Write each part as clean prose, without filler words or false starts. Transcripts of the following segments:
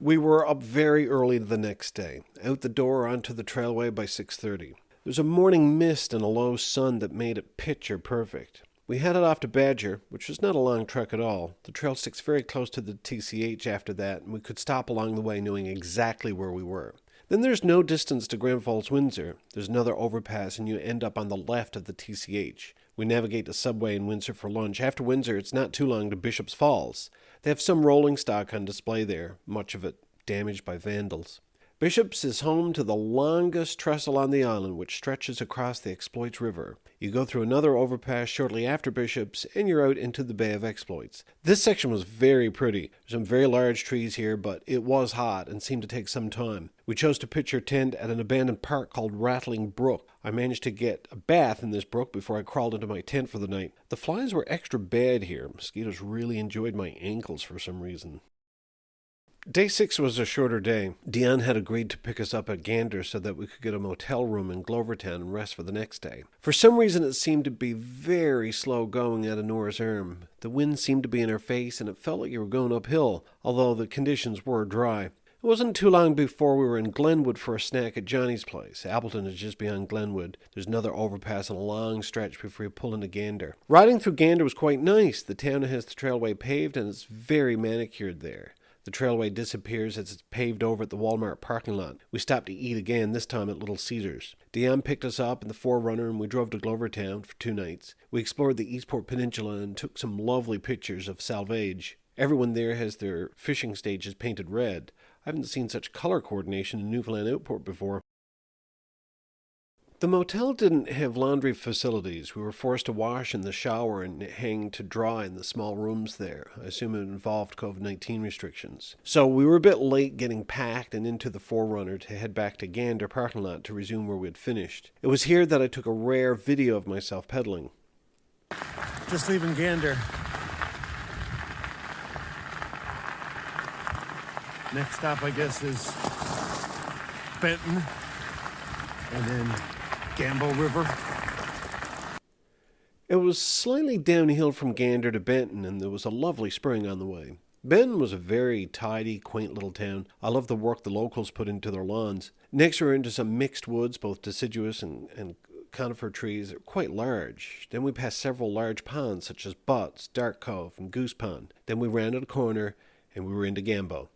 We were up very early the next day, out the door onto the trailway by 6:30. There was a morning mist and a low sun that made it picture perfect. We headed off to Badger, which was not a long trek at all. The trail sticks very close to the TCH after that, and we could stop along the way knowing exactly where we were. Then there's no distance to Grand Falls-Windsor. There's another overpass and you end up on the left of the TCH. We navigate the subway in Windsor for lunch. After Windsor, it's not too long to Bishop's Falls. They have some rolling stock on display there, much of it damaged by vandals. Bishop's is home to the longest trestle on the island, which stretches across the Exploits River. You go through another overpass shortly after Bishop's, and you're out into the Bay of Exploits. This section was very pretty. There's some very large trees here, but it was hot and seemed to take some time. We chose to pitch our tent at an abandoned park called Rattling Brook. I managed to get a bath in this brook before I crawled into my tent for the night. The flies were extra bad here. Mosquitoes really enjoyed my ankles for some reason. Day 6 was a shorter day. Dion had agreed to pick us up at Gander so that we could get a motel room in Glovertown and rest for the next day. For some reason it seemed to be very slow going out of Norris Arm. The wind seemed to be in our face and it felt like you were going uphill, although the conditions were dry. It wasn't too long before we were in Glenwood for a snack at Johnny's place. Appleton is just beyond Glenwood. There's another overpass and a long stretch before you pull into Gander. Riding through Gander was quite nice. The town has the trailway paved and it's very manicured there. The trailway disappears as it's paved over at the Walmart parking lot. We stopped to eat again, this time at Little Caesars. Dion picked us up in the 4Runner and we drove to Glovertown for 2 nights. We explored the Eastport Peninsula and took some lovely pictures of salvage. Everyone there has their fishing stages painted red. I haven't seen such color coordination in Newfoundland Outport before. The motel didn't have laundry facilities. We were forced to wash in the shower and hang to dry in the small rooms there. I assume it involved COVID-19 restrictions. So we were a bit late getting packed and into the 4Runner to head back to Gander parking lot to resume where we had finished. It was here that I took a rare video of myself pedaling. Just leaving Gander. Next stop, I guess, is Benton. And then Gambo River. It was slightly downhill from Gander to Benton, and there was a lovely spring on the way. Benton was a very tidy, quaint little town. I love the work the locals put into their lawns. Next we were into some mixed woods, both deciduous and conifer trees, quite large. Then we passed several large ponds, such as Butts, Dark Cove, and Goose Pond. Then we rounded a corner, and we were into Gambo.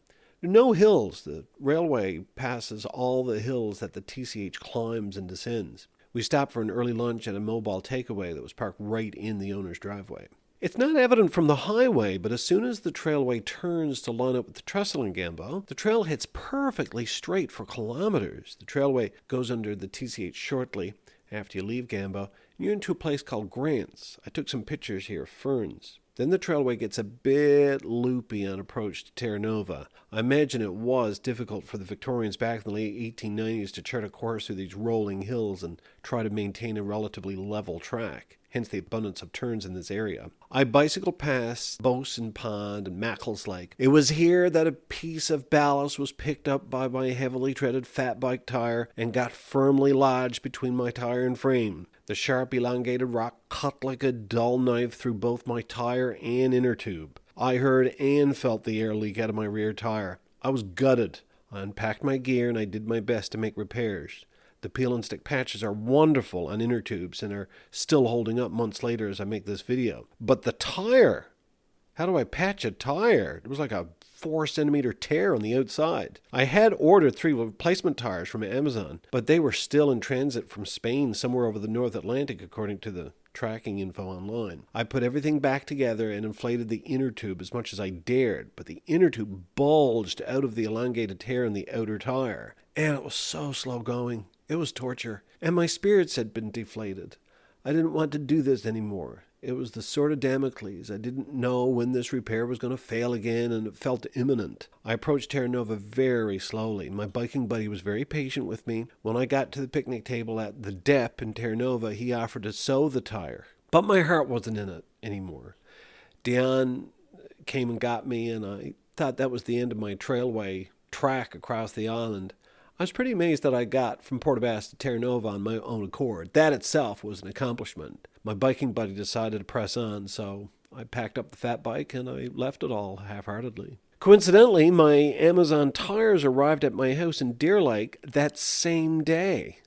No hills. The railway passes all the hills that the TCH climbs and descends. We stopped for an early lunch at a mobile takeaway that was parked right in the owner's driveway. It's not evident from the highway, but as soon as the trailway turns to line up with the trestle in Gambo, the trail heads perfectly straight for kilometers. The trailway goes under the TCH shortly after you leave Gambo, and you're into a place called Grant's. I took some pictures here of ferns. Then the trailway gets a bit loopy on approach to Terra Nova. I imagine it was difficult for the Victorians back in the late 1890s to chart a course through these rolling hills and try to maintain a relatively level track, hence the abundance of turns in this area. I bicycled past Bosun Pond and Mackles Lake. It was here that a piece of ballast was picked up by my heavily treaded Fatbike tire and got firmly lodged between my tire and frame. The sharp, elongated rock cut like a dull knife through both my tire and inner tube. I heard and felt the air leak out of my rear tire. I was gutted. I unpacked my gear and I did my best to make repairs. The peel and stick patches are wonderful on inner tubes and are still holding up months later as I make this video. But the tire! How do I patch a tire? It was like a 4-centimeter tear on the outside. I had ordered 3 replacement tires from Amazon, but they were still in transit from Spain somewhere over the North Atlantic according to the tracking info online. I put everything back together and inflated the inner tube as much as I dared, but the inner tube bulged out of the elongated tear in the outer tire. And it was so slow going. It was torture. And my spirits had been deflated. I didn't want to do this anymore. It was the sword of Damocles. I didn't know when this repair was going to fail again, and it felt imminent. I approached Terra Nova very slowly. My biking buddy was very patient with me. When I got to the picnic table at the Dep in Terra Nova, he offered to sew the tire. But my heart wasn't in it anymore. Dion came and got me, and I thought that was the end of my trailway track across the island. I was pretty amazed that I got from Portabass to Terra Nova on my own accord. That itself was an accomplishment. My biking buddy decided to press on, so I packed up the fat bike and I left it all half-heartedly. Coincidentally, my Amazon tires arrived at my house in Deer Lake that same day.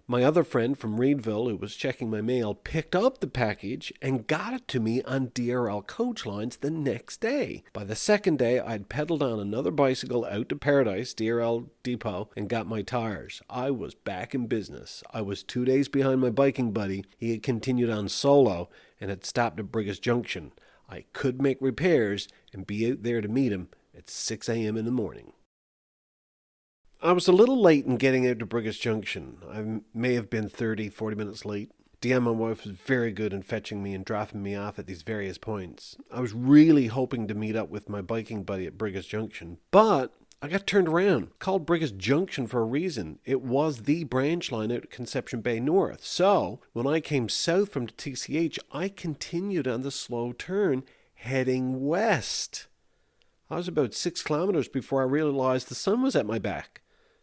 My other friend from Reedville, who was checking my mail, picked up the package and got it to me on DRL coach lines the next day. By the second day, I'd pedaled on another bicycle out to Paradise, DRL Depot, and got my tires. I was back in business. I was 2 days behind my biking buddy. He had continued on solo and had stopped at Brigus Junction. I could make repairs and be out there to meet him at 6 a.m. in the morning. I was a little late in getting out to Brigus Junction. I may have been 30, 40 minutes late. Deanne, my wife, was very good in fetching me and dropping me off at these various points. I was really hoping to meet up with my biking buddy at Brigus Junction, but I got turned around. Called Brigus Junction for a reason. It was the branch line out at Conception Bay North. So, when I came south from the TCH, I continued on the slow turn, heading west. I was about 6 kilometers before I realized the sun was at my back.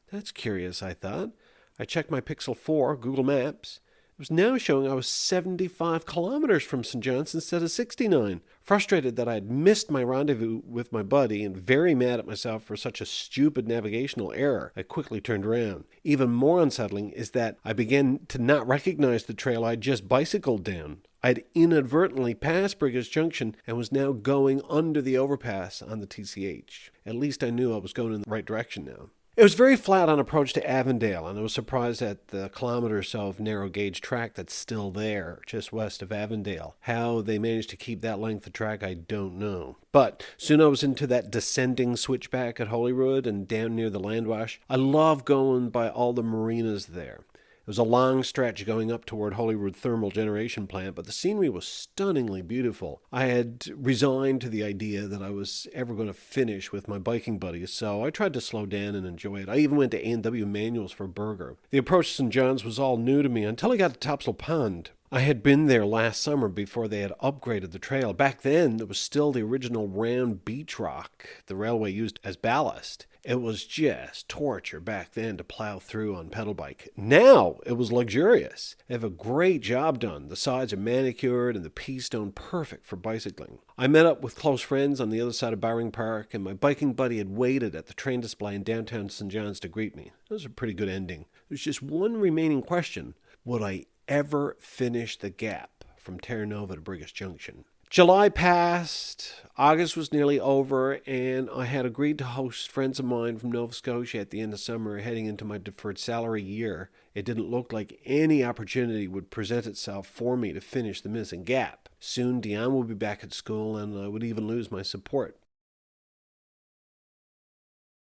That's curious, I thought. I checked my Pixel 4, Google Maps. It was now showing I was 75 kilometers from St. John's instead of 69. Frustrated that I had missed my rendezvous with my buddy and very mad at myself for such a stupid navigational error, I quickly turned around. Even more unsettling is that I began to not recognize the trail I'd just bicycled down. I'd inadvertently passed Brigus Junction and was now going under the overpass on the TCH. At least I knew I was going in the right direction now. It was very flat on approach to Avondale, and I was surprised at the kilometre or so of narrow gauge track that's still there, just west of Avondale. How they managed to keep that length of track, I don't know. But soon I was into that descending switchback at Holyrood and down near the Landwash. I love going by all the marinas there. It was a long stretch going up toward Holyrood Thermal Generation Plant, but the scenery was stunningly beautiful. I had resigned to the idea that I was ever going to finish with my biking buddies, so I tried to slow down and enjoy it. I even went to A&W Manuals for a burger. The approach to St. John's was all new to me until I got to Topsail Pond. I had been there last summer before they had upgraded the trail. Back then, there was still the original round beach rock the railway used as ballast. It was just torture back then to plow through on pedal bike. Now it was luxurious. They have a great job done. The sides are manicured and the P-stone perfect for bicycling. I met up with close friends on the other side of Bowring Park, and my biking buddy had waited at the train display in downtown St. John's to greet me. It was a pretty good ending. There's just one remaining question. Would I ever finish the gap from Terra Nova to Brigus Junction? July passed, August was nearly over, and I had agreed to host friends of mine from Nova Scotia at the end of summer heading into my deferred salary year. It didn't look like any opportunity would present itself for me to finish the missing gap. Soon Dion will be back at school, and I would even lose my support.